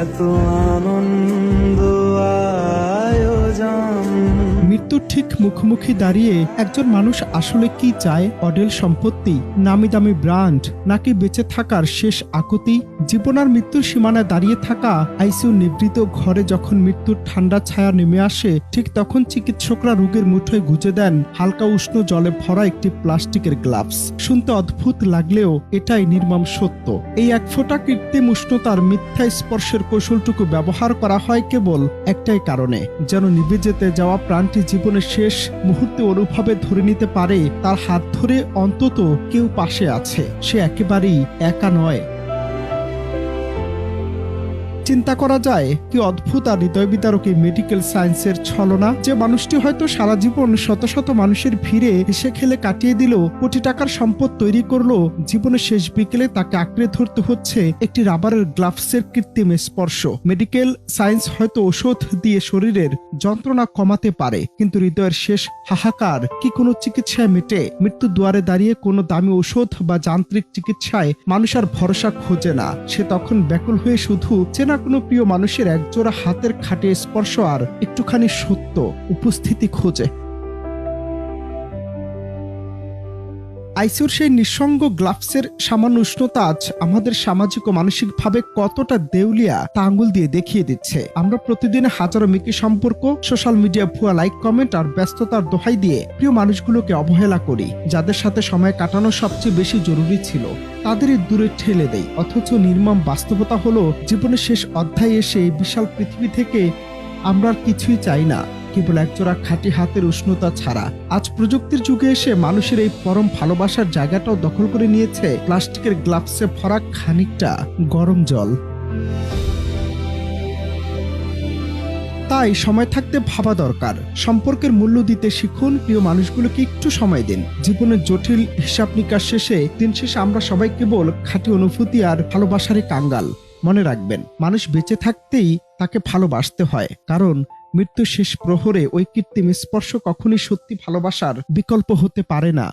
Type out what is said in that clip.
এত আনন্দ আয়োজন। মৃত্যুর ঠিক মুখোমুখি দাঁড়িয়ে একজন মানুষ আসলে কি চায়? অঢেল সম্পত্তি, নামি দামি ব্র্যান্ড, নাকি বেঁচে থাকার শেষ আকুতি? জীবন আর মৃত্যুর সীমানায় দাঁড়িয়ে থাকা আইসিইউ নিভৃত ঘরে যখন মৃত্যুর ঠান্ডা ছায়া নেমে আসে, ঠিক তখন চিকিৎসকরা রোগীর মুঠোয় গুজে দেন হালকা উষ্ণ জলে ভরা একটি প্লাস্টিকের গ্লাভস। শুনতে অদ্ভুত লাগলেও এটাই নির্মম সত্য। এই এক ফোঁটা কৃত্রিম উষ্ণতার মিথ্যা স্পর্শের কৌশলটুকু ব্যবহার করা হয় কেবল একটাই কারণে, যেন নিভে যেতে যাওয়া প্রাণটি জীবনের শেষ মুহূর্তে অনুভবে ধরে নিতে পারে তার হাত ধরে অন্তত কেউ পাশে আছে, সে একেবারেই একা নয়। চিন্তা করা যায় কি অদ্ভুত আর হৃদয় বিদারক এই মেডিকেল সায়েন্সের ছলনা, যে মানুষটি হয়তো সারা জীবন শত শত মানুষের ভিড়ে হেসে খেলে কাটিয়ে দিল, কোটি টাকার সম্পদ তৈরি করলো, জীবনের শেষ বিকেলে তাকে আঁকড়ে ধরতে হচ্ছে একটি রাবারের গ্লাভসের কৃত্রিম স্পর্শ। মেডিকেল সায়েন্স হয়তো ওষুধ দিয়ে শরীরের যন্ত্রণা কমাতে পারে, কিন্তু হৃদয়ের শেষ হাহাকার কি কোনো চিকিৎসায় মেটে? মৃত্যুর দুয়ারে দাঁড়িয়ে কোনো দামি ওষুধ বা যান্ত্রিক চিকিৎসায় মানুষ আর ভরসা খোঁজে না। সে তখন ব্যাকুল হয়ে শুধু চেনা কোনো প্রিয় মানুষের একজোড়া হাতের খাটে স্পর্শ আর একটুখানি সত্য উপস্থিতি খোঁজে। আইসিইউর সেই নিঃসঙ্গ গ্লাভসের সামান্য উষ্ণতা আজ আমাদের সামাজিক ও মানসিকভাবে কতটা দেউলিয়া তা আঙুল দিয়ে দেখিয়ে দিচ্ছে। আমরা প্রতিদিন হাজারো মিকি সম্পর্ক, সোশ্যাল মিডিয়া, ভুয়া লাইক, কমেন্ট আর ব্যস্ততার দোহাই দিয়ে প্রিয় মানুষগুলোকে অবহেলা করি। যাদের সাথে সময় কাটানো সবচেয়ে বেশি জরুরি ছিল তাদেরই দূরে ঠেলে দেই। অথচ নির্মম বাস্তবতা হলো, জীবনের শেষ অধ্যায়ে এসে এই বিশাল পৃথিবী থেকে আমরা আর কিছুই চাই না, কেবল একজোড়া খাঁটি হাতের উষ্ণতা ছাড়া। আজ প্রযুক্তির যুগে এসে মানুষের এই পরম ভালোবাসার জায়গাটাও দখল করে নিয়েছে প্লাস্টিকের গ্লাভসে ভরা খানিকটা গরম জল। তাই সময় থাকতে ভাবা দরকার। সম্পর্কের মূল্য দিতে শিখুন, প্রিয় মানুষগুলোকে একটু সময় দিন। জীবনের জটিল হিসাব নিকাশ শেষে দিন শেষে আমরা সবাই কেবল খাঁটি অনুভূতি আর ভালোবাসারই কাঙ্গাল। মনে রাখবেন, মানুষ বেঁচে থাকতেই তাকে ভালোবাসতে হয়, কারণ মৃত্যুর শেষ প্রহরে ওই কৃত্রিম স্পর্শ কখনই সত্যি ভালোবাসার বিকল্প হতে পারে না।